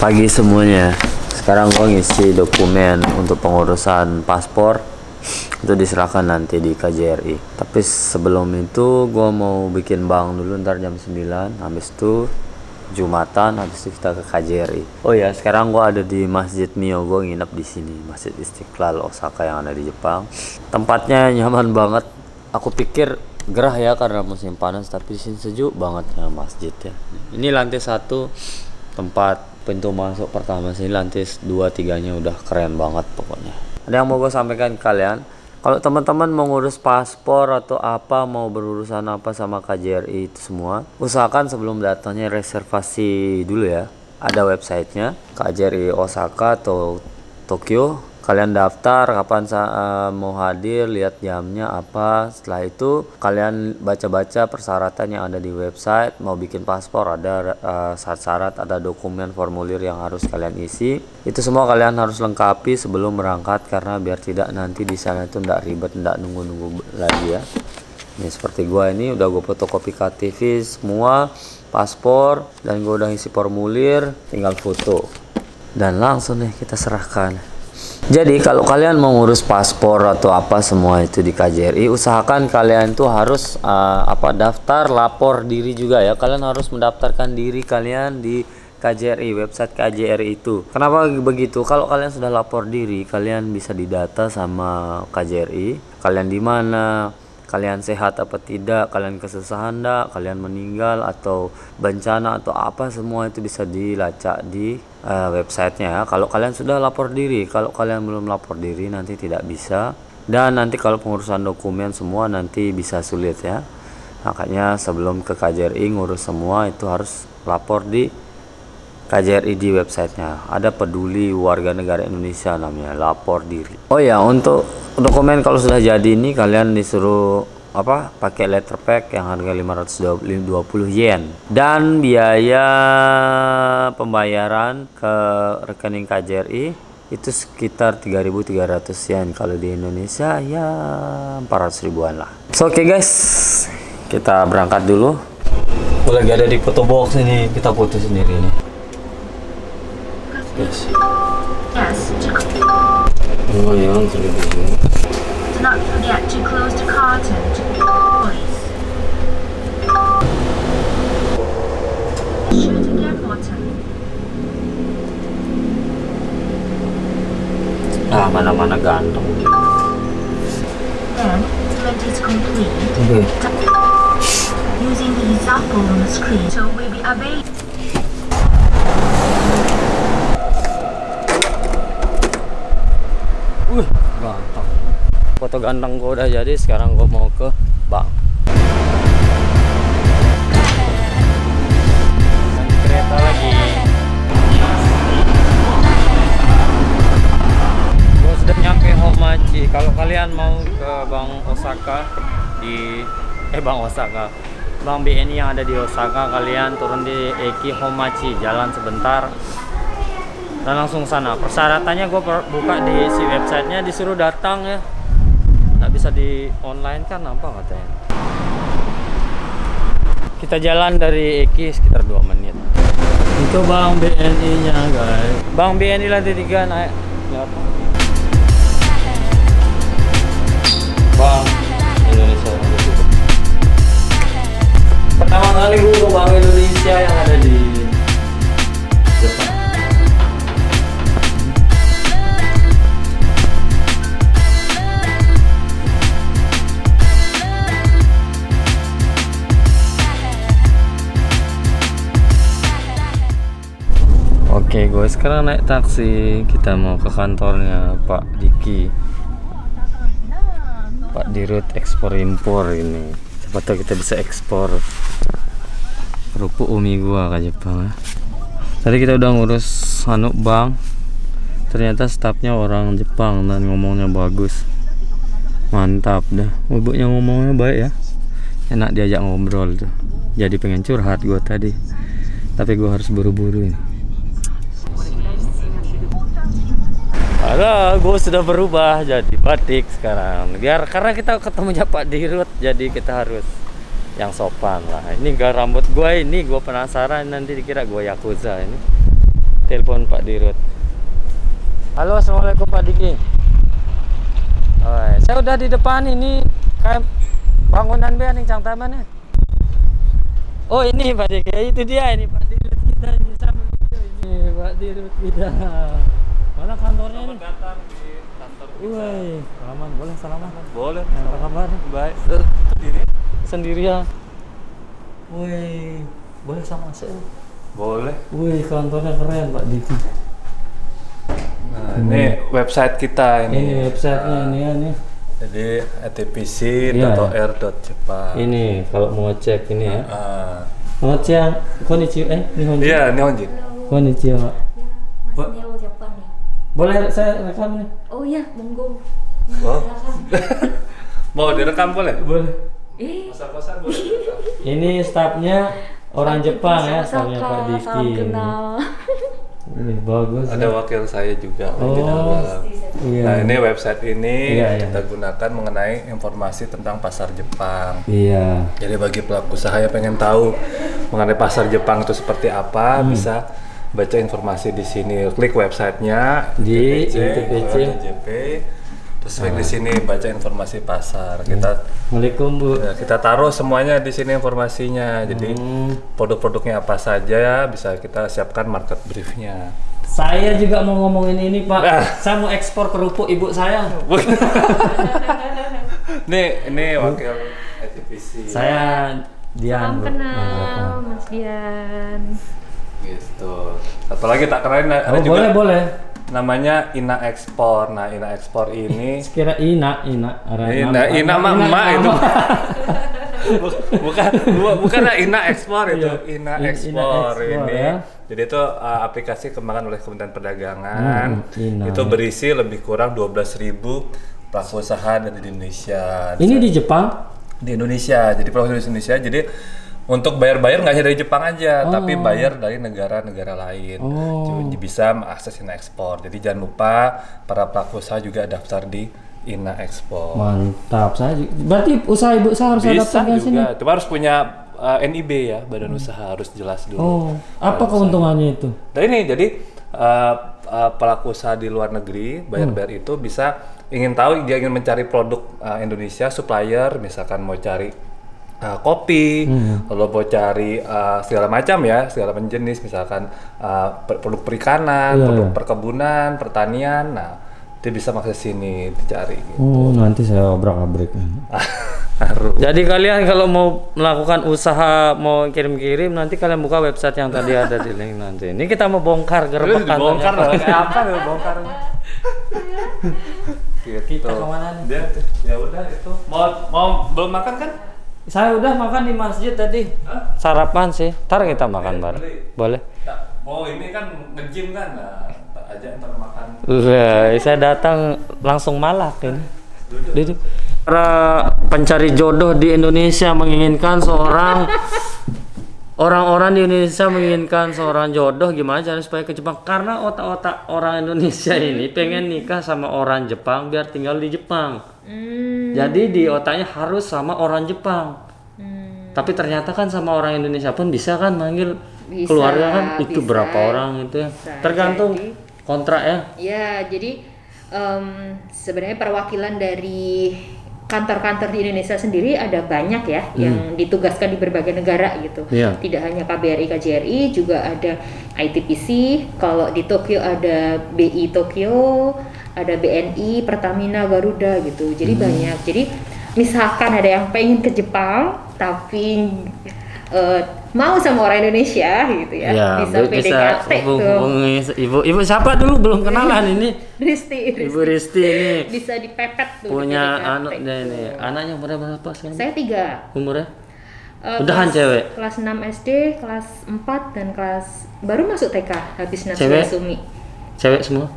Pagi semuanya. Sekarang gue ngisi dokumen untuk pengurusan paspor. Itu diserahkan nanti di KJRI. Tapi sebelum itu gue mau bikin bank dulu ntar jam 9. Habis itu Jumatan, habis itu kita ke KJRI. Oh ya, sekarang gue ada di Masjid Mio. Gue nginep di sini, Masjid Istiqlal Osaka yang ada di Jepang. Tempatnya nyaman banget. Aku pikir gerah ya karena musim panas, tapi di sini sejuk banget ya masjidnya. Ini lantai 1, tempat pintu masuk pertama sini. Lantai 2, 3-nya udah keren banget pokoknya. Ada yang mau gue sampaikan ke kalian, kalau teman-teman mau ngurus paspor atau apa, mau berurusan apa sama KJRI itu semua, usahakan sebelum datangnya reservasi dulu ya. Ada websitenya KJRI Osaka atau Tokyo. Kalian daftar kapan mau hadir, lihat jamnya apa. Setelah itu kalian baca-baca persyaratan yang ada di website. Mau bikin paspor ada syarat-syarat, ada dokumen formulir yang harus kalian isi. Itu semua kalian harus lengkapi sebelum berangkat, karena biar tidak nanti di sana itu ndak ribet, ndak nunggu-nunggu lagi ya. Ini seperti gua ini udah gue fotokopi KTP semua, paspor, dan gue udah isi formulir, tinggal foto. Dan langsung nih kita serahkan. Jadi kalau kalian mau ngurus paspor atau apa semua itu di KJRI, usahakan kalian tuh harus daftar lapor diri juga ya. Kalian harus mendaftarkan diri kalian di KJRI, website KJRI itu. Kenapa begitu? Kalau kalian sudah lapor diri, kalian bisa didata sama KJRI. Kalian di mana? Kalian sehat apa tidak, kalian kesusahan enggak, kalian meninggal atau bencana atau apa, semua itu bisa dilacak di websitenya ya. Kalau kalian sudah lapor diri, kalau kalian belum lapor diri nanti tidak bisa. Dan nanti kalau pengurusan dokumen semua nanti bisa sulit ya. Makanya sebelum ke KJRI ngurus semua itu harus lapor di KJRI di websitenya. Ada peduli warga negara Indonesia namanya, lapor diri. Oh ya, untuk dokumen kalau sudah jadi ini kalian disuruh pakai letter pack yang harga 520 yen, dan biaya pembayaran ke rekening KJRI itu sekitar 3.300 yen. Kalau di Indonesia ya 400 ribuan lah. So, oke guys, kita berangkat dulu. Gue lagi ada di foto box ini, kita foto sendiri nih. Yes. Lumayan terlihat. Do not forget to close the curtain, please. Shooting gear button. Mana-mana ganteng. Then, when it is complete, Okay. using the example on the screen, so will be available. Ganteng. Foto ganteng gue udah jadi, sekarang gue mau ke bank. Ganti kereta lagi. Gue sudah nyampe Homachi. Kalau kalian mau ke Bank Osaka Bank BNI yang ada di Osaka, kalian turun di Eki Homachi, jalan sebentar dan langsung sana. Persyaratannya gue buka di si websitenya, disuruh datang ya, nggak bisa di online kan apa katanya. Kita jalan dari Eki sekitar 2 menit. Itu Bank BNI nya guys, Bank BNI lantai 3, naik lihat. Bank Indonesia. Pertama kali gue ke Bank Indonesia yang ada di Jepang. Oke, gue sekarang naik taksi. Kita mau ke kantornya Pak Diki, Pak Dirut Ekspor Impor ini. Siapa tahu kita bisa ekspor kerupuk umi gua ke Jepang ya. Tadi kita udah ngurus bank. Ternyata stafnya orang Jepang dan ngomongnya bagus. Mantap dah. Ibunya ngomongnya baik ya. Enak diajak ngobrol tuh. Jadi pengen curhat gua tadi. Tapi gua harus buru-buru ini. Halo, gue sudah berubah jadi batik sekarang. Karena kita ketemunya Pak Dirut, jadi kita harus yang sopan lah. Ini gak rambut gue ini, gue penasaran nanti dikira gue Yakuza ini. telepon Pak Dirut. Halo, assalamualaikum Pak Diki. Oh, saya udah di depan ini kayak bangunan be ning Cang Taman ya. Oh ini Pak Diki, itu dia ini Pak Dirut kita ini sama ini Pak Dirut kita. Mana kantornya ini? Selamat datang di kantor kita. Woi, salaman boleh salaman? Boleh. Apa kabar? Baik. Sendiri ya. Woi, boleh sama saya? Boleh. Wih, kantornya keren Pak Diki. Nah, ini website kita ini. Ini websitenya ini ya nih. Jadi atpc.or.jepang. Ini kalau mau cek ini ya. Konnichiwa. Konnichiwa. Nihonji. Iya, Nihonji. Konnichiwa. Mas Neo Jepang nih. Boleh saya rekam nih? Oh iya, monggo. Oh. Silakan. Mau direkam boleh? Boleh. Kosan-kosan boleh. Ini stafnya orang Jepang ya, stafnya Pak Diki. Salam kenal. Ini bagus. Ada wakil saya juga di Oh, dalam. iya. Nah, ini website ini Iya, kita gunakan mengenai informasi tentang pasar Jepang. Iya. Jadi bagi pelaku usaha yang pengen tahu mengenai pasar Jepang itu seperti apa, bisa baca informasi di sini. Klik websitenya Di ITPC. Terus klik di sini baca informasi pasar. Assalamualaikum Bu. Kita taruh semuanya di sini informasinya. Jadi produk-produknya apa saja ya, bisa kita siapkan market briefnya. Saya juga mau ngomongin ini Pak. Saya mau ekspor kerupuk ibu saya. Ini wakil ITPC. Saya Dian. Salam Bu. kenal, Mas Dian. Gitu. Satu lagi tak keren ada Oh, juga. boleh. Namanya Ina Ekspor. Nah, Ina Ekspor ini Sekira Ina Ina mah emak itu. bukan Ina Ekspor itu. Ina Ekspor ini. Ya. Jadi itu aplikasi kembangkan oleh Kementerian Perdagangan. Ina. Itu berisi lebih kurang 12.000 pelaku usaha dari Indonesia. Ini di Jepang? Di Indonesia. Jadi pelaku usaha di Indonesia. Jadi untuk bayar-bayar nggak hanya dari Jepang aja, tapi bayar dari negara-negara lain. Jadi bisa mengakses Ina Ekspor. Jadi jangan lupa para pelaku usaha juga daftar di Ina Ekspor. Mantap. Berarti usaha ibu saya harus Bisa daftar di sini. juga. Cuma harus punya NIB ya, badan usaha harus jelas dulu. Oh, apa keuntungannya itu? Nah ini jadi pelaku usaha di luar negeri bayar-bayar itu bisa ingin tahu dia ingin mencari produk Indonesia, supplier, misalkan mau cari kopi, lalu mau cari segala macam ya, segala jenis, misalkan produk perikanan, produk perkebunan, pertanian. Nah, dia bisa mengakses sini dicari. Gitu. Oh, nanti saya obrak-abrik. Harus. Jadi kalian kalau mau melakukan usaha, mau kirim-kirim, nanti kalian buka website yang tadi ada di link nanti. Ini kita mau bongkar gerbek kantornya. Bongkar lah, kayak apa nih bongkarnya? Gitu. Kita kemana nih? Ya udah itu. Mau belum makan kan? Saya udah makan di masjid tadi. Sarapan sih. Ntar kita makan bareng. Boleh? Mau ini kan nge-gym kan, nah, ajak ntar makan. Saya datang langsung malak ini. Duduk. Para pencari jodoh di Indonesia menginginkan seorang orang-orang di Indonesia menginginkan seorang jodoh, gimana caranya supaya ke Jepang? Karena otak-otak orang Indonesia ini pengen nikah sama orang Jepang biar tinggal di Jepang. Jadi di otaknya harus sama orang Jepang. Tapi ternyata kan sama orang Indonesia pun bisa kan manggil keluarga kan, itu berapa orang itu ya? Tergantung kontrak ya. Ya, jadi sebenarnya perwakilan dari kantor-kantor di Indonesia sendiri ada banyak ya yang ditugaskan di berbagai negara gitu. Iya. Tidak hanya KBRI, KJRI, juga ada ITPC. Kalau di Tokyo ada BI Tokyo, ada BNI, Pertamina, Garuda gitu. Jadi banyak. Jadi misalkan ada yang pengen ke Jepang tapi mau sama orang Indonesia gitu ya, bisa PDKT tuh. Ibu siapa dulu belum kenalan ini? Risti. Ibu Risti ini Bisa dipepet tuh. punya di PDKT anak tuh. ini. Anaknya umurnya berapa sekarang? Saya 3. Umurnya? Udahan cewek? Kelas 6 SD, kelas 4 dan kelas baru masuk TK habis Cewek? Natsumi Sumi. Cewek semua?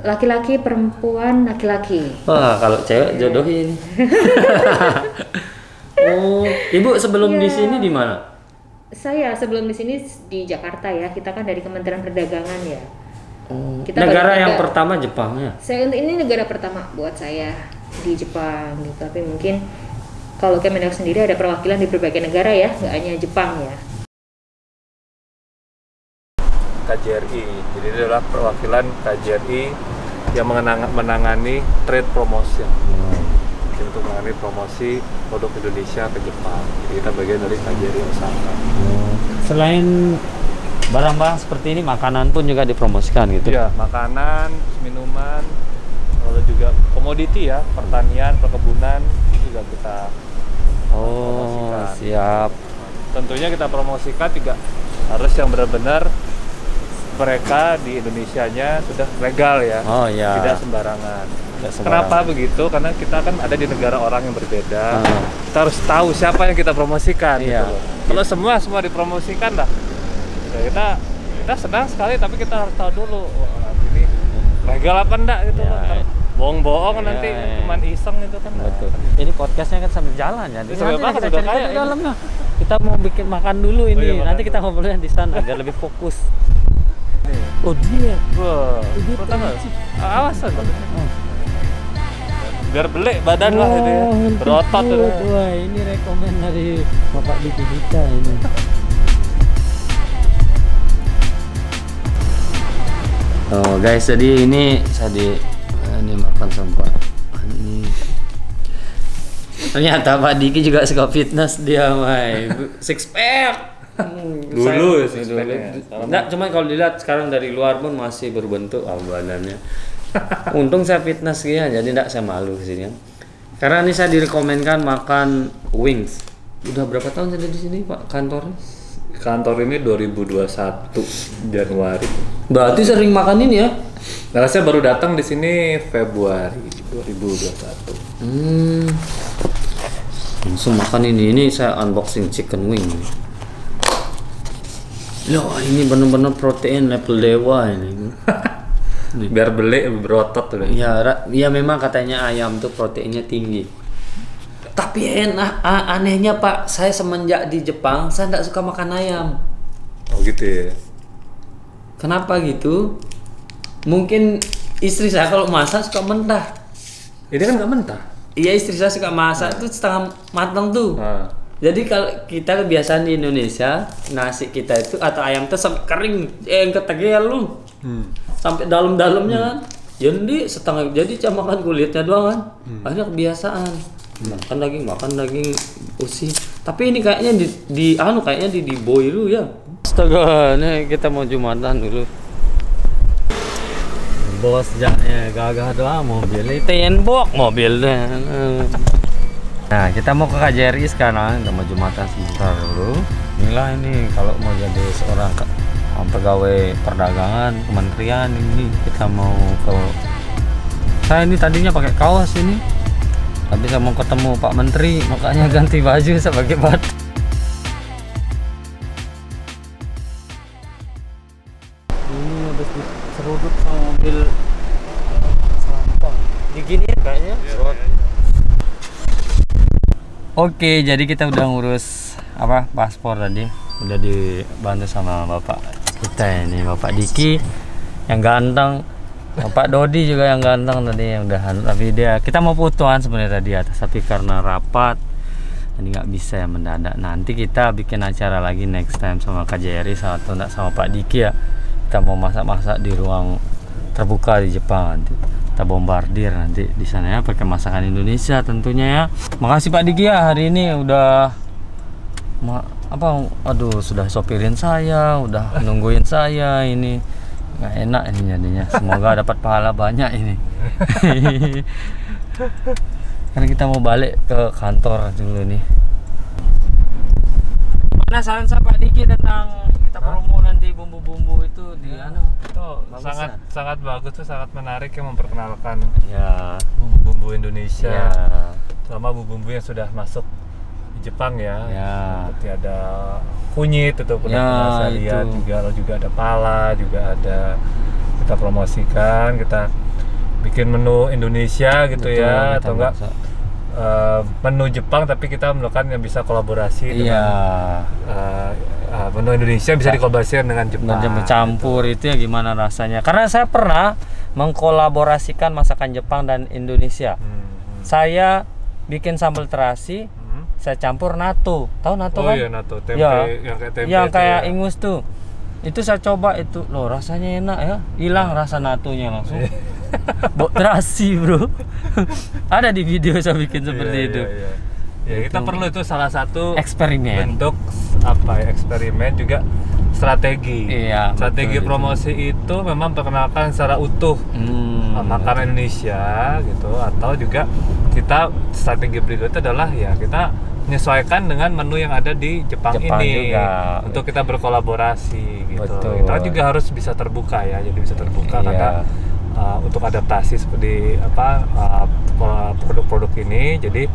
Laki-laki, perempuan, laki-laki. Wah, kalau cewek jodohin. Oh, ibu sebelum di sini di mana? Saya sebelum di sini di Jakarta ya. Kita kan dari Kementerian Perdagangan ya. Kita Negara bagi yang tiga. pertama Jepang ya? Saya ini negara pertama buat saya di Jepang gitu. Tapi mungkin kalau Kemendak sendiri ada perwakilan di berbagai negara ya, nggak hanya Jepang ya. KJRI. Jadi ini adalah perwakilan KJRI yang menangani trade promotion. Jadi untuk menangani promosi produk Indonesia ke Jepang. Jadi kita bagian dari KJRI Osaka. Selain barang-barang seperti ini, makanan pun juga dipromosikan gitu. Iya, makanan, minuman, lalu juga komoditi ya, pertanian, perkebunan juga kita promosikan. Siap. Tentunya kita promosikan juga harus yang benar-benar mereka di Indonesianya sudah legal ya, tidak sembarangan. Kenapa begitu? Karena kita kan ada di negara orang yang berbeda. Kita harus tahu siapa yang kita promosikan. Gitu loh. Kalau semua dipromosikan lah, ya kita senang sekali, tapi kita harus tahu dulu ini legal apa enggak gitu loh. Bohong-bohong nanti cuman iseng gitu kan. Betul. Ini podcastnya kan sambil jalan ya. Di sana kita cerita di dalamnya. Kita mau bikin makan dulu ini. Nanti kita ngobrolnya di sana biar lebih fokus. Oh dia. Wah, awas aja. Biar belik badan lah itu ya. Berotot tuh. Wah, ini rekomen dari Bapak Diki kita ini. Oh guys, jadi ini makan sampah. Ini ternyata Pak Diki juga suka fitness dia, Mai. Six pack. Dulu six pack. Enggak, cuma kalau dilihat sekarang dari luar pun masih berbentuk badannya. Untung saya fitness ya, jadi enggak saya malu kesini. Karena ini saya direkomendkan makan wings. Udah berapa tahun saya di sini, Pak, kantornya? Kantor ini 2021 Januari. Berarti sering makan ini ya? Nah, saya baru datang di sini Februari 2021. Langsung makan ini saya unboxing chicken wing. Loh, ini benar-benar protein level dewa ini. Biar belik berotot tuh. Ya memang katanya ayam tuh proteinnya tinggi. Tapi anehnya Pak, saya semenjak di Jepang saya tidak suka makan ayam. Oh gitu ya. Kenapa gitu? Mungkin istri saya kalau masak suka mentah. Ini kan nggak mentah. Iya, istri saya suka masak tuh setengah matang tuh. Jadi kalau kita kebiasaan di Indonesia, nasi kita itu atau ayam tuh sampai kering, yang ketegel lu. Sampai dalam-dalamnya kan. Jadi setengah, jadi cuma makan kulitnya doang kan. Akhirnya kebiasaan. Makan daging usi. Tapi ini kayaknya kayaknya di boy dulu ya. Astaga, nih kita mau Jumatan dulu. Bos jaknya gagah doang mobil, tenbok mobil dan. Nah, kita mau ke KJRI sekarang, kita mau Jumatan sebentar dulu. Inilah ini kalau mau jadi seorang pegawai perdagangan, kementerian ini kita mau ke. Saya ini tadinya pakai kaos ini. Tapi saya mau ketemu Pak Menteri, makanya ganti baju sebagai batik. Ini habis seruduk sama mobil sampah. Diginiin kayaknya. Oke, jadi kita udah ngurus paspor tadi. Udah dibantu sama Bapak kita ini, Bapak Diki yang ganteng. Bapak Dodi juga yang ganteng tadi yang udah, tapi kita mau fotoan sebenarnya tadi atas, tapi karena rapat jadi nggak bisa ya mendadak. Nanti kita bikin acara lagi next time sama KJRI sama Pak Diki ya. Kita mau masak-masak di ruang terbuka di Jepang nanti. Kita bombardir nanti di sana ya pakai masakan Indonesia tentunya ya. Makasih Pak Diki ya, hari ini udah sudah sopirin saya, udah nungguin saya ini. Nggak enak ini jadinya. Semoga dapat pahala banyak ini. Karena kita mau balik ke kantor dulu nih. Mana saran Pak Diki tentang kita promo nanti bumbu-bumbu itu di sangat bagus tuh, sangat menarik ya, memperkenalkan bumbu-bumbu Indonesia. Sama bumbu-bumbu yang sudah masuk di Jepang ya. Seperti ada kunyit itu pernah saya lihat juga, lalu juga ada pala, juga ada, kita promosikan, kita bikin menu Indonesia gitu. Betul, ya atau enggak menu Jepang tapi kita melakukan yang bisa kolaborasi dengan menu Indonesia bisa dikolaborasikan dengan Jepang. Mencampur itu ya gimana rasanya, karena saya pernah mengkolaborasikan masakan Jepang dan Indonesia. Saya bikin sambal terasi, saya campur natto. Tahu natto kan? Iya, natto, tempe yang kayak tempe. Yang kayak ingus tuh. Itu saya coba itu, loh rasanya enak ya, hilang rasa NATO-nya langsung. Bok terasi bro. Ada di video saya bikin seperti itu. Ya, kita perlu itu salah satu eksperimen. Bentuk apa ya, eksperimen juga strategi. Iya, Strategi betul, promosi itu memang perkenalkan secara utuh makanan Indonesia gitu, atau juga kita strategi berikutnya adalah ya kita menyesuaikan dengan menu yang ada di Jepang ini juga. Untuk kita berkolaborasi gitu. Betul. Kita juga harus bisa terbuka ya, jadi bisa terbuka karena untuk adaptasi seperti produk-produk ini. Jadi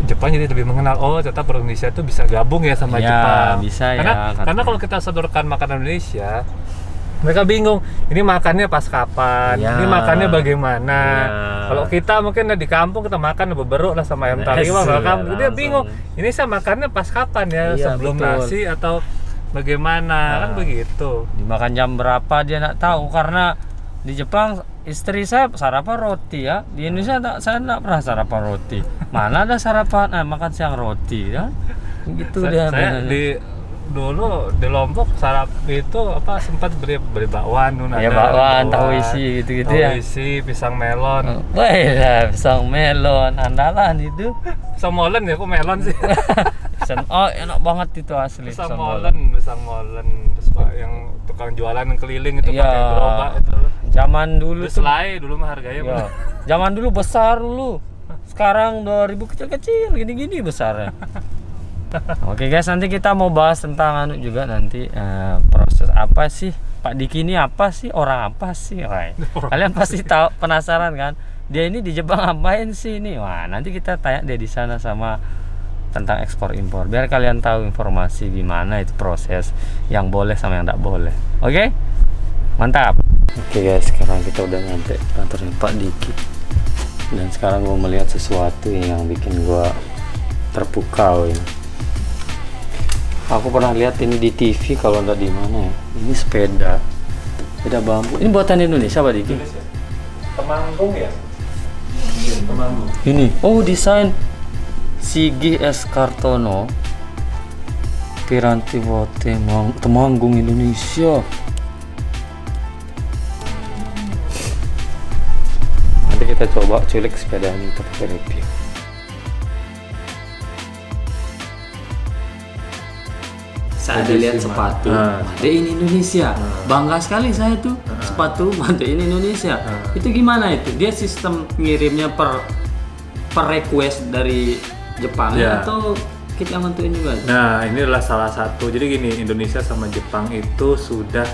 Jepang jadi lebih mengenal, oh ternyata produk Indonesia itu bisa gabung ya sama Jepang. Bisa karena kalau kita sodorkan makanan Indonesia, mereka bingung, ini makannya pas kapan, ini makannya bagaimana. Kalau kita mungkin di kampung kita makan beberuk lah sama ayam taliwang, dia bingung, ini saya makannya pas kapan ya, sebelum nasi atau bagaimana, kan begitu. Dimakan jam berapa dia nggak tahu, karena di Jepang istri saya sarapan roti ya, di Indonesia saya nggak pernah sarapan roti. Mana ada sarapan makan siang roti ya, gitu dia. Saya dulu di Lombok sarap itu sempat beli bakwan, bakwan, tahu isi gitu ya. Tahu isi, pisang melon. Wah, pisang melon andalan itu. Pisang molen ya, kok melon sih? Oh, enak banget itu asli. Pisang molen. Terus yang tukang jualan yang keliling itu pakai gerobak itu. Zaman dulu tuh. Selai dulu mah harganya. Zaman dulu besar dulu. Sekarang 2000 kecil-kecil, gini-gini besarnya. Oke guys, nanti kita mau bahas tentang juga nanti proses apa sih Pak Diki ini, apa sih, orang apa sih, kalian pasti tahu, penasaran kan, dia ini di Jepang ngapain sih ini. Wah, nanti kita tanya deh di sana sama tentang ekspor impor, biar kalian tahu informasi gimana itu proses yang boleh sama yang tidak boleh. Oke, mantap. Oke guys, sekarang kita udah nyampe kantornya Pak Diki, dan sekarang gue melihat sesuatu yang bikin gue terpukau ini. Aku pernah lihat ini di TV, kalau enggak di mana ya. Ini sepeda bambu. Ini buatan Indonesia, Pak Diki? Temanggung ya? Temanggung. Ini, desain Sigi S. Kartono, Piranti Bote, Temanggung, Indonesia. Nanti kita coba culik sepeda ini, kita pakai review. Saya ada lihat sepatu Made in Indonesia, bangga sekali saya tuh. Sepatu Made in Indonesia. Itu gimana itu? Dia sistem ngirimnya per request dari Jepang atau kita yang nentuin juga? Nah, ini adalah salah satu. Jadi gini, Indonesia sama Jepang itu sudah